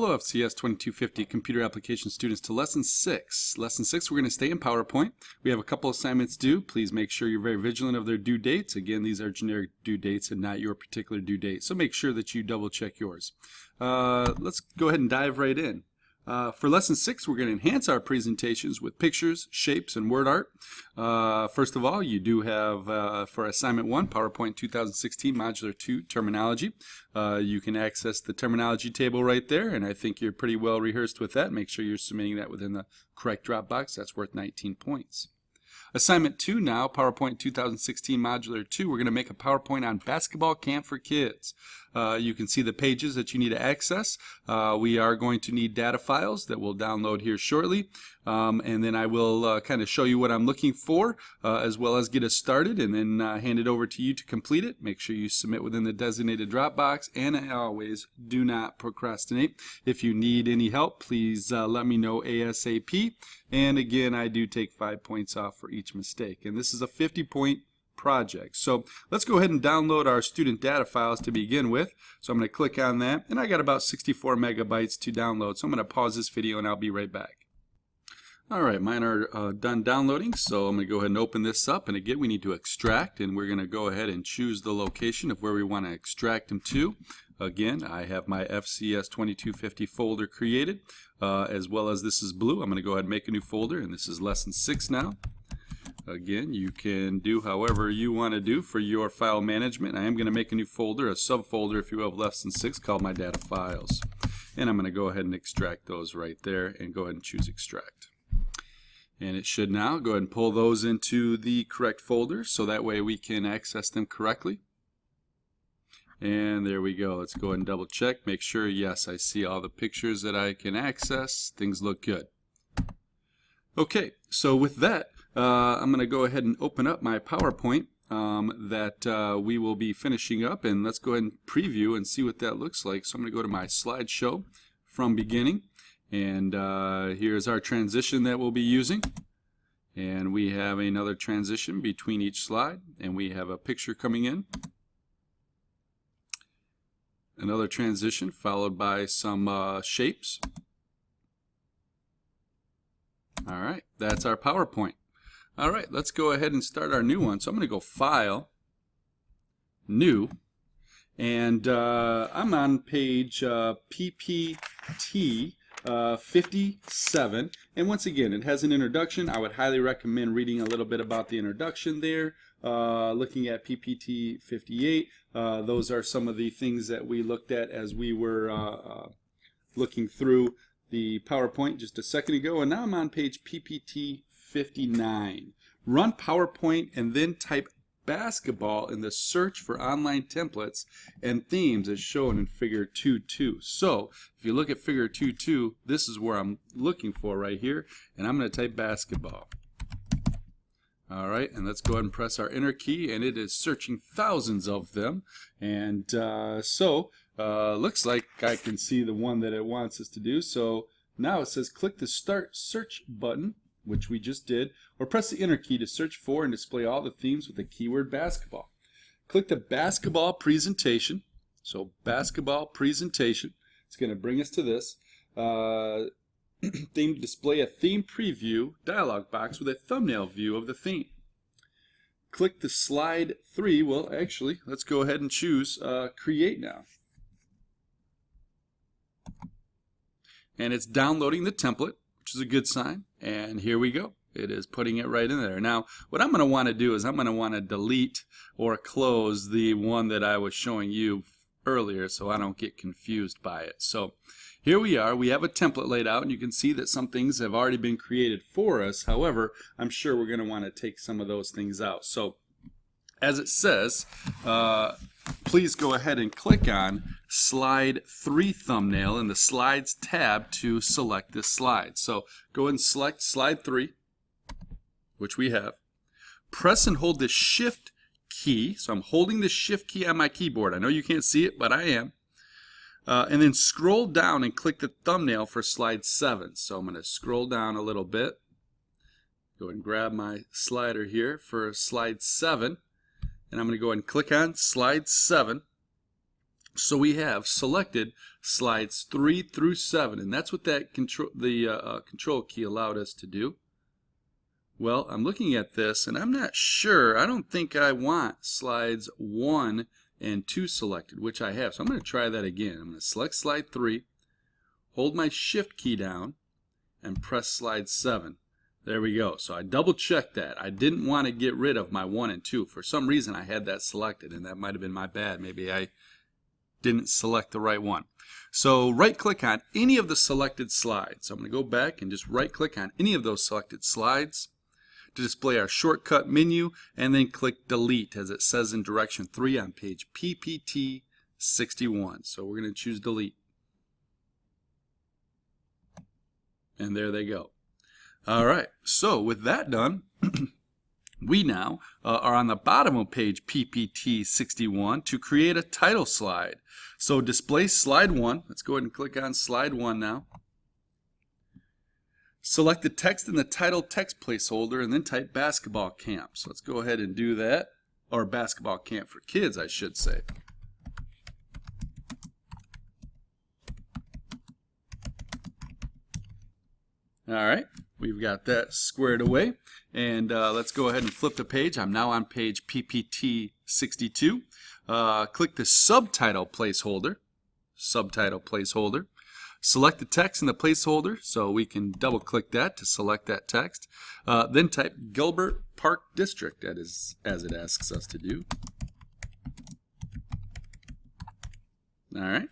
Hello FCS 2250 computer application students to lesson 6. Lesson 6 we're going to stay in PowerPoint. We have a couple assignments due. Please make sure you're very vigilant of their due dates. Again, these are generic due dates and not your particular due date. So make sure that you double check yours. Let's go ahead and dive right in. For lesson 6 we're going to enhance our presentations with pictures, shapes, and word art. First of all, you do have for assignment 1 PowerPoint 2016 Modular 2 Terminology. You can access the terminology table right there, and I think you're pretty well rehearsed with that. Make sure you're submitting that within the correct drop box. That's worth 19 points. Assignment 2 now, PowerPoint 2016 Modular 2. We're going to make a PowerPoint on basketball camp for kids. You can see the pages that you need to access. We are going to need data files that we'll download here shortly. And then I will kind of show you what I'm looking for, as well as get us started, and then hand it over to you to complete it. Make sure you submit within the designated drop box, and as always, do not procrastinate. If you need any help, please let me know ASAP. And again, I do take 5 points off for each mistake. And this is a 50-point project. So let's go ahead and download our student data files to begin with. So I'm going to click on that, and I got about 64 megabytes to download. So I'm going to pause this video and I'll be right back. Alright, mine are done downloading, so I'm going to go ahead and open this up, and again we need to extract, and we're going to go ahead and choose the location of where we want to extract them to. Again, I have my FCS 2250 folder created, as well as this is blue. I'm going to go ahead and make a new folder, and this is lesson 6 now. Again, you can do however you want to do for your file management. I am going to make a new folder, a subfolder if you will, of lesson 6 called my data files. And I'm going to go ahead and extract those right there, and go ahead and choose extract. And it should now go ahead and pull those into the correct folder, so that way we can access them correctly. And there we go. Let's go ahead and double check, make sure, yes, I see all the pictures that I can access. Things look good. Okay, so with that, I'm going to go ahead and open up my PowerPoint that we will be finishing up, and let's go ahead and preview and see what that looks like. So I'm going to go to my slideshow from beginning. And here's our transition that we'll be using, and we have another transition between each slide, and we have a picture coming in, another transition followed by some shapes. Alright, that's our PowerPoint. Alright, let's go ahead and start our new one. So I'm going to go File, New, and I'm on page PPT 57, and once again it has an introduction. I would highly recommend reading a little bit about the introduction there, looking at PPT 58. Those are some of the things that we looked at as we were looking through the PowerPoint just a second ago, and now I'm on page PPT 59. Run PowerPoint and then type basketball in the search for online templates and themes as shown in figure 2.2. So if you look at figure 2.2, this is where I'm looking for right here, and I'm going to type basketball. Alright, and let's go ahead and press our enter key, and it is searching thousands of them, and looks like I can see the one that it wants us to do. So now it says click the start search button, which we just did, or press the enter key to search for and display all the themes with the keyword basketball. Click the basketball presentation. So basketball presentation. It's going to bring us to this. Theme display a theme preview dialog box with a thumbnail view of the theme. Click the slide 3. Well, actually, let's go ahead and choose create now. And it's downloading the template, which is a good sign, and here we go. It is putting it right in there. Now what I'm going to want to do is I'm going to want to delete or close the one that I was showing you earlier so I don't get confused by it. So here we are. We have a template laid out, and you can see that some things have already been created for us. However, I'm sure we're going to want to take some of those things out. So as it says, please go ahead and click on slide 3 thumbnail in the slides tab to select this slide. So go ahead and select slide 3, which we have. Press and hold the shift key. So I'm holding the shift key on my keyboard. I know you can't see it, but I am. And then scroll down and click the thumbnail for slide 7. So I'm going to scroll down a little bit. Go ahead and grab my slider here for slide 7. And I'm going to go ahead and click on slide 7. So we have selected slides 3 through 7, and that's what that control key allowed us to do. Well, I'm looking at this, and I'm not sure. I don't think I want slides 1 and 2 selected, which I have. So I'm going to try that again. I'm going to select slide 3, hold my Shift key down, and press slide 7. There we go. So I double checked that. I didn't want to get rid of my 1 and 2. For some reason I had that selected, and that might have been my bad. Maybe I didn't select the right one. So right click on any of the selected slides. So I'm going to go back and just right click on any of those selected slides to display our shortcut menu, and then click delete as it says in direction 3 on page PPT 61. So we're going to choose delete. And there they go. All right, so with that done, we now are on the bottom of page PPT 61 to create a title slide. So display slide 1. Let's go ahead and click on slide 1 now. Select the text in the title text placeholder and then type basketball camp. So let's go ahead and do that, or basketball camp for kids, I should say. All right, we've got that squared away, and let's go ahead and flip the page. I'm now on page PPT 62. Click the subtitle placeholder. Select the text in the placeholder, so we can double click that to select that text. Then type Gilbert Park District, as it asks us to do. All right.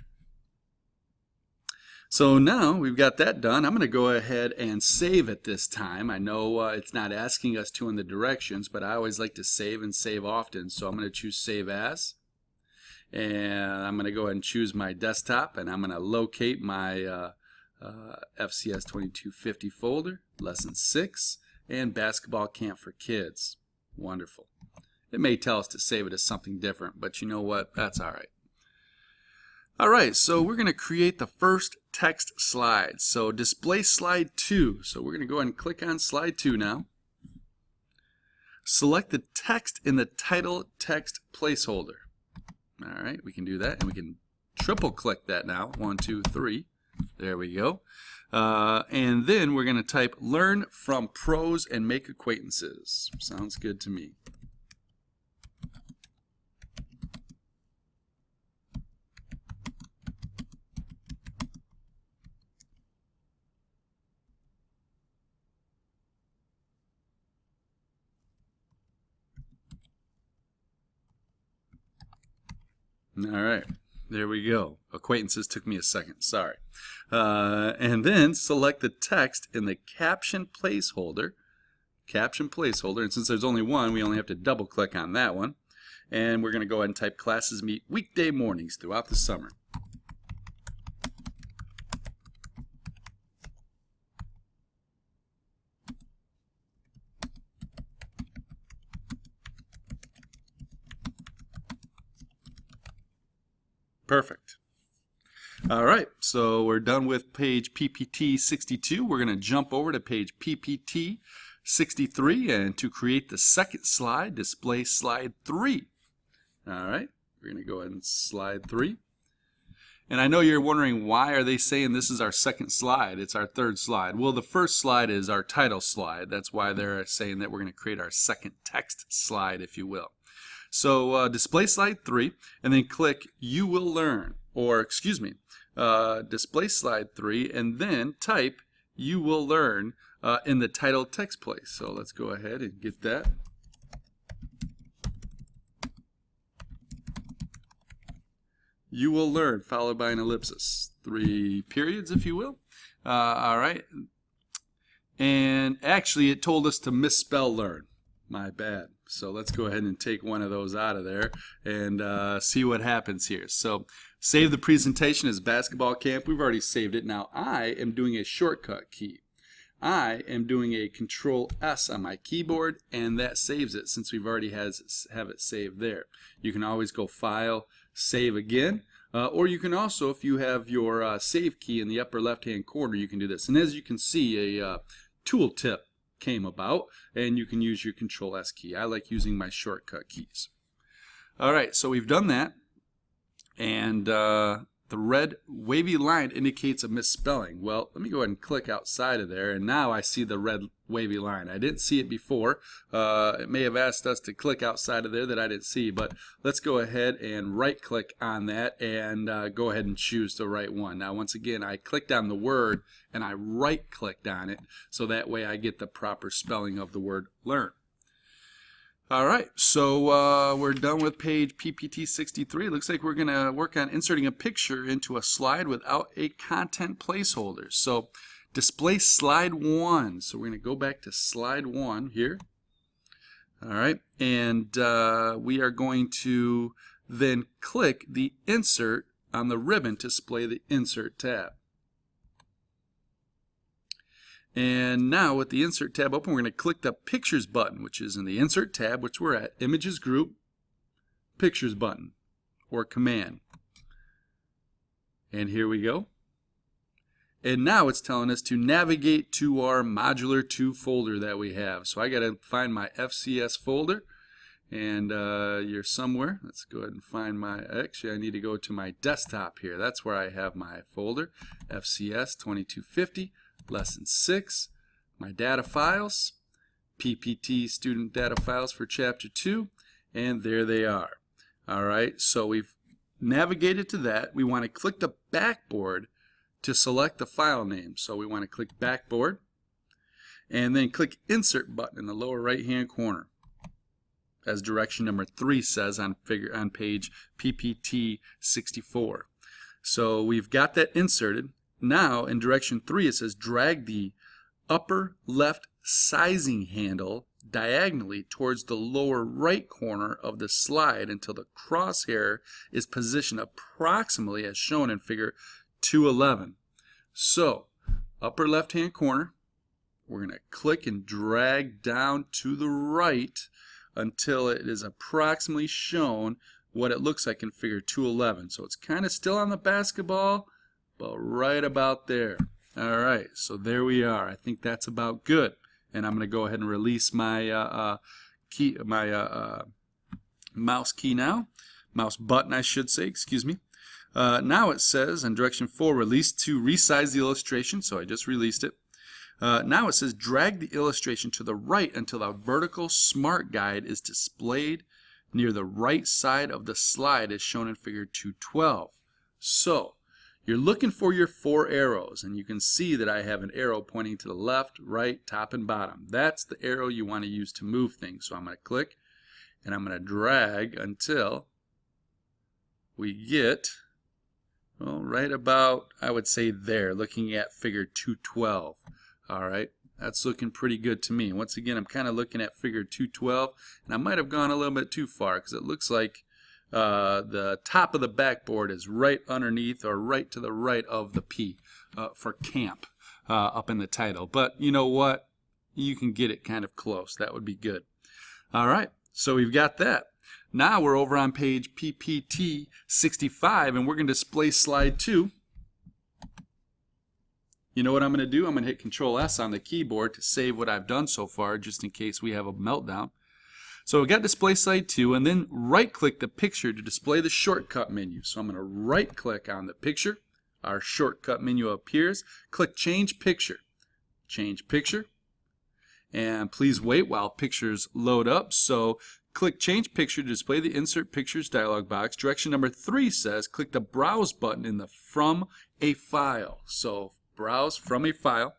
So now we've got that done. I'm going to go ahead and save at this time. I know it's not asking us to in the directions, but I always like to save and save often. So I'm going to choose Save As. And I'm going to go ahead and choose my desktop, and I'm going to locate my FCS 2250 folder, Lesson 6, and Basketball Camp for Kids. Wonderful. It may tell us to save it as something different, but you know what? That's all right. All right, so we're going to create the first text slide. So display slide 2. So we're going to go ahead and click on slide 2 now. Select the text in the title text placeholder. All right, we can do that, and we can triple click that now. 1, 2, 3. There we go. And then we're going to type learn from pros and make acquaintances. Sounds good to me. All right, there we go. Acquaintances took me a second, sorry. And then select the text in the caption placeholder. And since there's only one, we only have to double click on that one. And we're going to go ahead and type classes meet weekday mornings throughout the summer. Perfect. All right, so we're done with page PPT 62. We're going to jump over to page PPT 63, and to create the second slide, display slide 3. All right, we're going to go ahead and slide 3. And I know you're wondering, why are they saying this is our second slide? It's our third slide. Well, the first slide is our title slide. That's why they're saying that we're going to create our second text slide, if you will. So display slide 3, and then click You Will Learn, or excuse me, display slide 3, and then type You Will Learn in the title text place. So let's go ahead and get that. You will learn, followed by an ellipsis. 3 periods, if you will. All right. And actually, it told us to misspell learn. My bad. So let's go ahead and take one of those out of there and see what happens here. So save the presentation as basketball camp. We've already saved it. Now I am doing a shortcut key. I am doing a Control S on my keyboard, and that saves it since we've already have it saved there. You can always go File, Save Again, or you can also, if you have your Save key in the upper left-hand corner, you can do this. And as you can see, a tooltip came about, and you can use your Control S key. I like using my shortcut keys. All right, so we've done that. And the red wavy line indicates a misspelling. Well, let me go ahead and click outside of there, and now I see the red wavy line. I didn't see it before. It may have asked us to click outside of there that I didn't see, but let's go ahead and right click on that and go ahead and choose the right one. Now once again, I clicked on the word and I right clicked on it, so that way I get the proper spelling of the word learn. Alright, so we're done with page PPT 63. Looks like we're going to work on inserting a picture into a slide without a content placeholder. So display slide 1. So we're going to go back to slide 1 here. Alright, and we are going to then click the insert on the ribbon to display the insert tab. And now with the Insert tab open, we're going to click the Pictures button, which is in the Insert tab, which we're at, Images Group, Pictures button, or Command. And here we go. And now it's telling us to navigate to our Modular 2 folder that we have. So I got to find my FCS folder, and you're somewhere. Let's go ahead and find my, actually I need to go to my desktop here. That's where I have my folder, FCS 2250. Lesson 6, my data files, PPT student data files for chapter 2, and there they are. Alright, so we've navigated to that. We want to click the backboard to select the file name. So we want to click backboard and then click insert button in the lower right hand corner, as direction number 3 says on page PPT 64. So we've got that inserted. Now in direction 3 it says drag the upper left sizing handle diagonally towards the lower right corner of the slide until the crosshair is positioned approximately as shown in figure 211. So upper left hand corner, we're going to click and drag down to the right until it is approximately shown what it looks like in figure 211. So it's kind of still on the basketball, but right about there. Alright, so there we are. I think that's about good. And I'm going to go ahead and release my mouse key now. Mouse button, I should say, excuse me. Now it says in direction 4, release to resize the illustration. So I just released it. Now it says drag the illustration to the right until the vertical smart guide is displayed near the right side of the slide as shown in figure 212. So you're looking for your 4 arrows, and you can see that I have an arrow pointing to the left, right, top, and bottom. That's the arrow you want to use to move things. So I'm going to click, and I'm going to drag until we get, well, right about, I would say there, looking at figure 212. All right, that's looking pretty good to me. Once again, I'm kind of looking at figure 212, and I might have gone a little bit too far because it looks like the top of the backboard is right underneath or right to the right of the P for camp up in the title. But you know what? You can get it kind of close. That would be good. All right, so we've got that. Now we're over on page PPT 65, and we're going to display slide 2. You know what I'm going to do? I'm going to hit Control S on the keyboard to save what I've done so far, just in case we have a meltdown. So we got display slide 2, and then right click the picture to display the shortcut menu. So I'm going to right click on the picture. Our shortcut menu appears. Click change picture. Change picture. And please wait while pictures load up. So click change picture to display the insert pictures dialog box. Direction number 3 says click the browse button in the from a file. So browse from a file.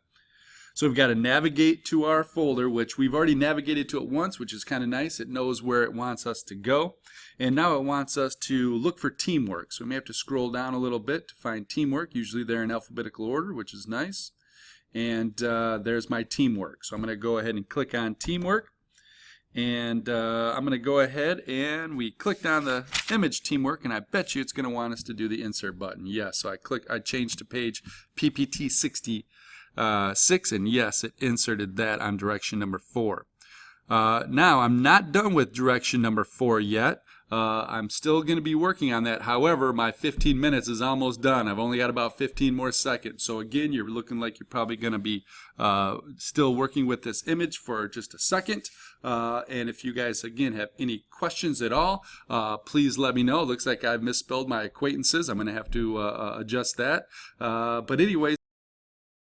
So we've got to navigate to our folder, which we've already navigated to it once, which is kind of nice. It knows where it wants us to go. And now it wants us to look for teamwork. So we may have to scroll down a little bit to find teamwork. Usually they're in alphabetical order, which is nice. And there's my teamwork. So I'm going to go ahead and click on teamwork. And I'm going to go ahead and we clicked on the image teamwork, and I bet you it's going to want us to do the insert button. Yes, so I changed to page PPT 66, and yes, it inserted that on direction number 4. Now I'm not done with direction number 4 yet. I'm still going to be working on that. However, my 15 minutes is almost done. I've only got about 15 more seconds. So again, you're looking like you're probably going to be still working with this image for just a second. And if you guys, again, have any questions at all, please let me know. It looks like I've misspelled my acquaintances. I'm going to have to adjust that. But anyways,